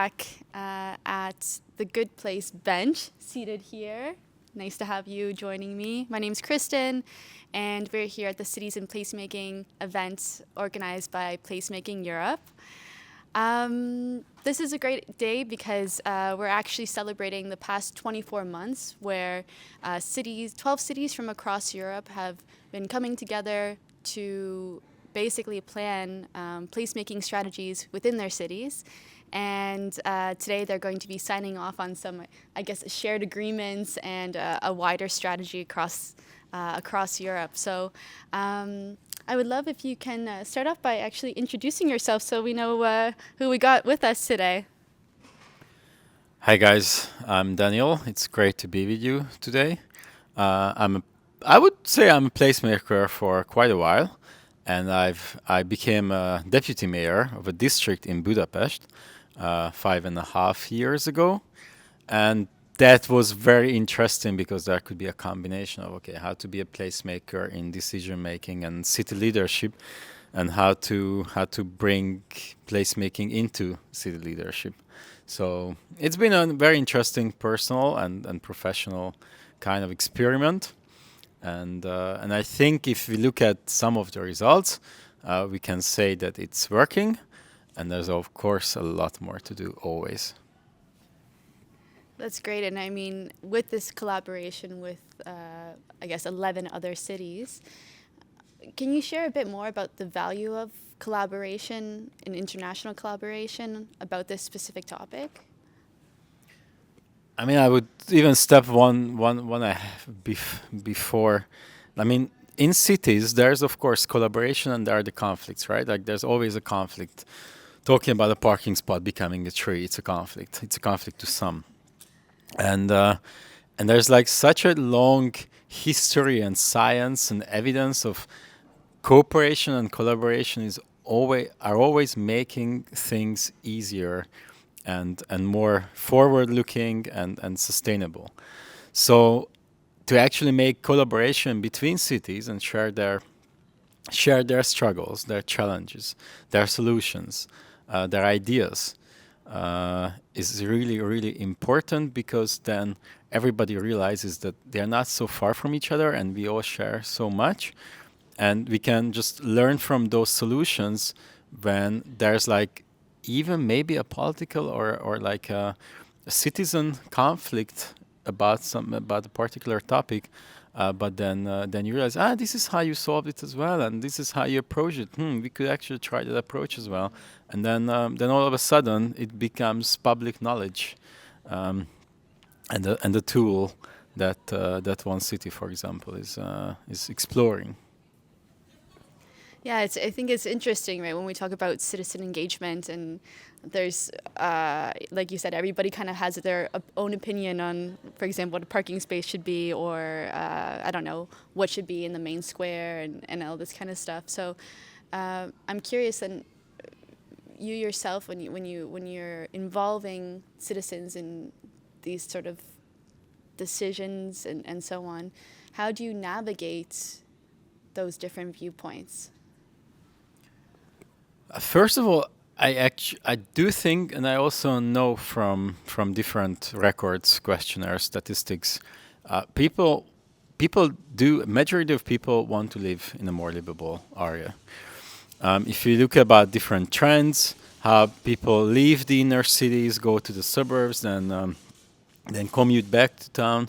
back at the Good Place bench, seated here. Nice to have you joining me. My name's Kristen, and we're here at the Cities in Placemaking event organized by Placemaking Europe. This is a great day because we're actually celebrating the past 24 months where 12 cities from across Europe have been coming together to basically plan placemaking strategies within their cities. And today they're going to be signing off on some, I guess, shared agreements and a wider strategy across Europe. So I would love if you can start off by actually introducing yourself so we know who we got with us today. Hi guys, I'm Daniel. It's great to be with you today. I would say I'm a placemaker for quite a while, and I became a deputy mayor of a district in Budapest 5.5 years ago, and that was very interesting because there could be a combination of how to be a placemaker in decision making and city leadership, and how to bring placemaking into city leadership. So it's been a very interesting personal and professional kind of experiment. And I think if we look at some of the results, we can say that it's working. And there's, of course, a lot more to do always. That's great. And I mean, with this collaboration with, I guess, 11 other cities, can you share a bit more about the value of collaboration and international collaboration about this specific topic? I mean, I would even step one before. I mean, in cities, there's of course collaboration and there are the conflicts, right? Like there's always a conflict. Talking about a parking spot becoming a tree, it's a conflict. It's a conflict to some, and there's like such a long history and science and evidence of cooperation and collaboration are always making things easier and more forward-looking and sustainable. So to actually make collaboration between cities and share their struggles, their challenges, their solutions, their ideas is really, really important, because then everybody realizes that they're not so far from each other and we all share so much. And we can just learn from those solutions when there's like even maybe a political or like a citizen conflict about a particular topic, but then you realize, this is how you solve it as well, and this is how you approach it. We could actually try that approach as well, and then all of a sudden it becomes public knowledge, and the tool that one city, for example, is exploring. Yeah, I think it's interesting, right, when we talk about citizen engagement, and there's, like you said, everybody kind of has their own opinion on, for example, what a parking space should be, or, I don't know, what should be in the main square and all this kind of stuff. So I'm curious, and you yourself, when you're involving citizens in these sort of decisions and so on, how do you navigate those different viewpoints? First of all, I do think, and I also know from different records, questionnaires, statistics, people majority of people want to live in a more livable area. If you look about different trends, how people leave the inner cities, go to the suburbs, then commute back to town,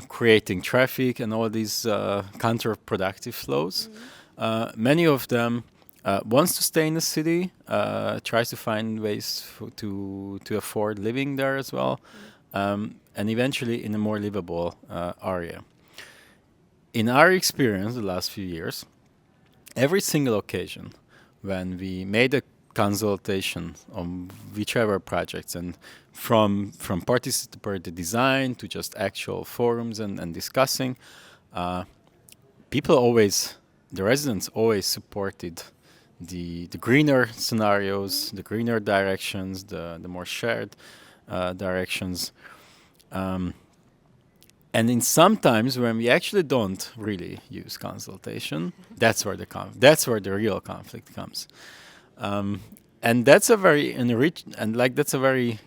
creating traffic and all these counterproductive flows. Many of them wants to stay in the city, tries to find ways to afford living there as well, and eventually in a more livable area. In our experience, the last few years, every single occasion when we made a consultation on whichever projects, and from participatory design to just actual forums and discussing, the residents always supported the greener scenarios, the greener directions, the more shared directions. And in sometimes when we actually don't really use consultation, that's where the real conflict comes. and that's a very enrich and like that's a very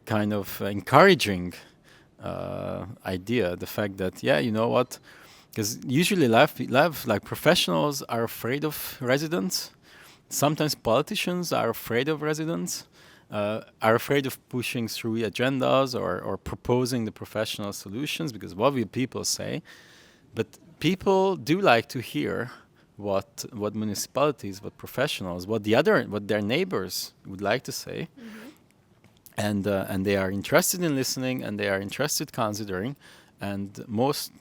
kind of encouraging idea. The fact that, yeah, you know what, because usually live like professionals are afraid of residents. Sometimes politicians are afraid of residents, are afraid of pushing through agendas or proposing the professional solutions, because what will people say? But people do like to hear what municipalities, what professionals, what their neighbors would like to say, and they are interested in listening, and they are interested considering, and most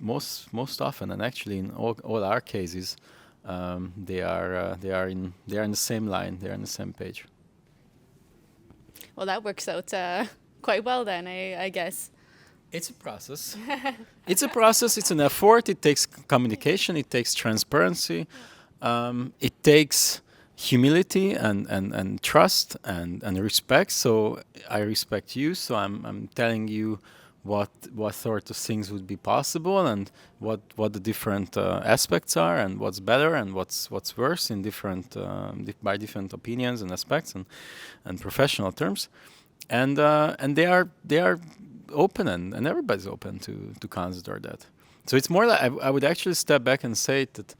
often, and actually in all our cases, they are in the same line, they are on the same page. Well, that works out quite well then, I guess. It's a process. It's a process. It's an effort. It takes communication. It takes transparency. It takes humility and trust and respect. So I respect you. So I'm telling you what sort of things would be possible, and what the different aspects are, and what's better and what's worse in different by different opinions and aspects and professional terms, and they are open, and everybody's open to consider that. So it's more like I would actually step back and say that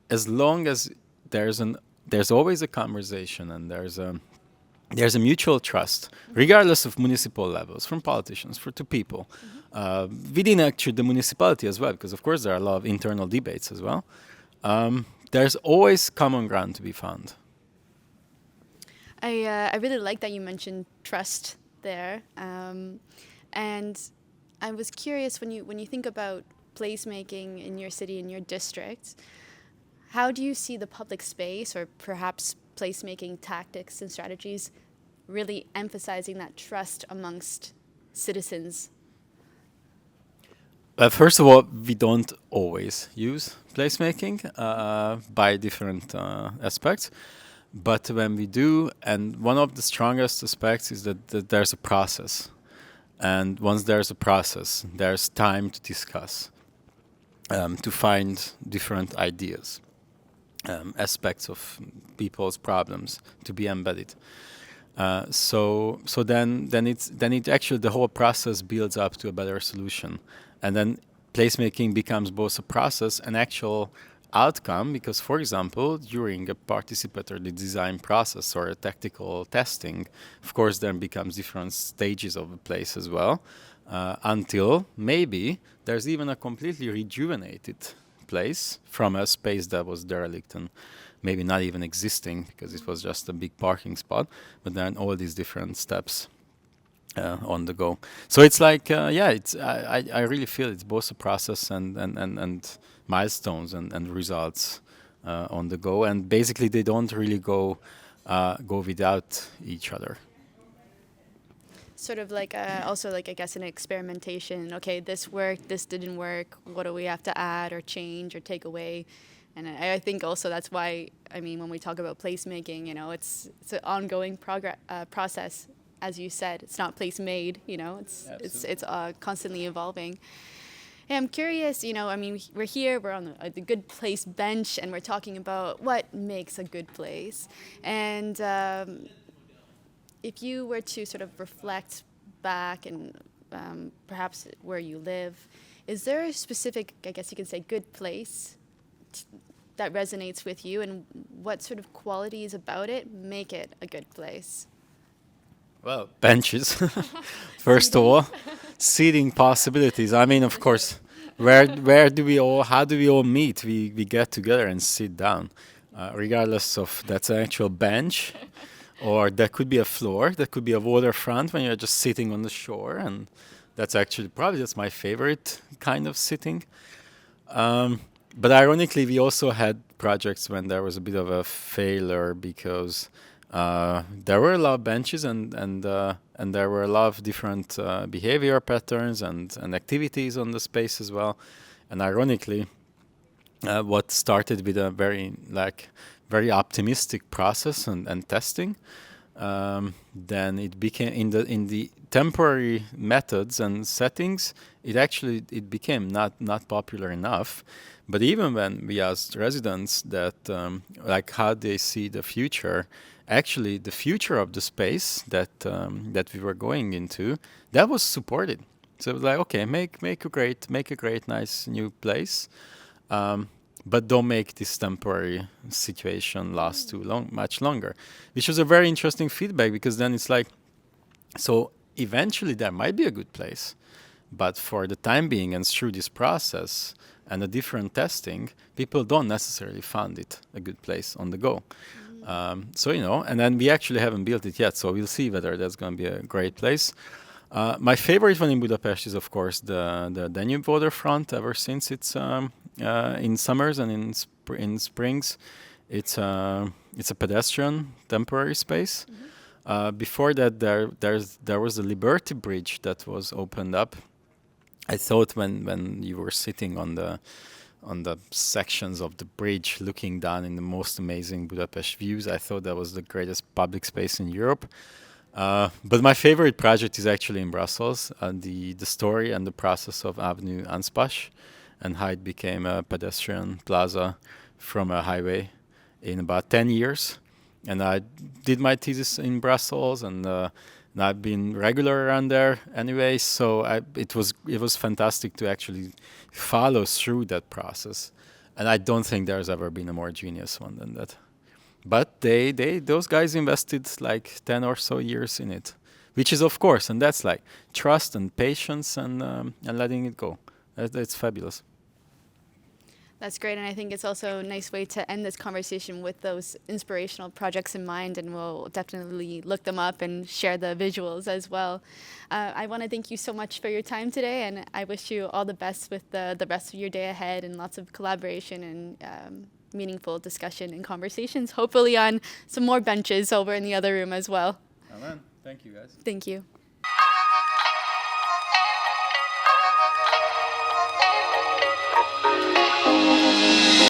as long as there's always a conversation, and there's a mutual trust, regardless of municipal levels, from politicians to people, within actually the municipality as well, because of course there are a lot of internal debates as well. There's always common ground to be found. I really like that you mentioned trust there, and I was curious, when you think about placemaking in your city, in your district, how do you see the public space, or perhaps placemaking tactics and strategies, really emphasizing that trust amongst citizens? First of all, we don't always use placemaking by different aspects. But when we do, and one of the strongest aspects is that there's a process. And once there's a process, there's time to discuss, to find different ideas, aspects of people's problems to be embedded. So then it actually, the whole process builds up to a better solution, and then placemaking becomes both a process and actual outcome, because, for example, during a participatory design process or a tactical testing, of course, there becomes different stages of a place as well, until maybe there's even a completely rejuvenated place from a space that was derelict and maybe not even existing because it was just a big parking spot, but then all these different steps on the go. So it's like, I really feel it's both a process and milestones and results on the go, and basically they don't really go without each other. Sort of like also, like, I guess, an experimentation. Okay, this worked, this didn't work. What do we have to add or change or take away? And I think also that's why, I mean, when we talk about placemaking, it's an ongoing process. As you said, it's not place made. It's constantly evolving. Hey, I'm curious. I mean, we're here. We're on the good place bench, and we're talking about what makes a good place. And if you were to sort of reflect back and perhaps where you live, is there a specific, I guess you could say, good place that resonates with you, and what sort of qualities about it make it a good place? Well, benches, first of all, seating possibilities. I mean, of course, how do we all meet? We get together and sit down, regardless of that's an actual bench, or that could be a floor, that could be a waterfront when you're just sitting on the shore, and that's my favorite kind of sitting. But ironically, we also had projects when there was a bit of a failure because there were a lot of benches and there were a lot of different behavior patterns and activities on the space as well. And ironically, what started with a very optimistic process and testing, then it became in the temporary methods and settings. It became not popular enough. But even when we asked residents that how they see the future, actually the future of the space that we were going into, that was supported. So it was like, okay, make a great, nice new place, but don't make this temporary situation last too long, much longer. Which was a very interesting feedback, because then it's like, so eventually there might be a good place, but for the time being and through this process and the different testing, people don't necessarily find it a good place on the go. So, and then we actually haven't built it yet, so we'll see whether that's going to be a great place. My favorite one in Budapest is, of course, the Danube waterfront. Ever since it's in summers and in springs, it's a pedestrian temporary space. Before that, there was the Liberty Bridge that was opened up. I thought when you were sitting on the sections of the bridge looking down in the most amazing Budapest views, I thought that was the greatest public space in Europe. But my favorite project is actually in Brussels, the story and the process of Avenue Anspach, and how it became a pedestrian plaza from a highway in about 10 years. And I did my thesis in Brussels, and I've been regular around there anyway. So it was fantastic to actually follow through that process. And I don't think there's ever been a more genius one than that. But those guys invested like 10 or so years in it, which is, of course, and that's like trust and patience and letting it go. That's fabulous. That's great, and I think it's also a nice way to end this conversation with those inspirational projects in mind, and we'll definitely look them up and share the visuals as well. I want to thank you so much for your time today, and I wish you all the best with the rest of your day ahead, and lots of collaboration and meaningful discussion and conversations, hopefully on some more benches over in the other room as well. Amen. Thank you, guys. Thank you.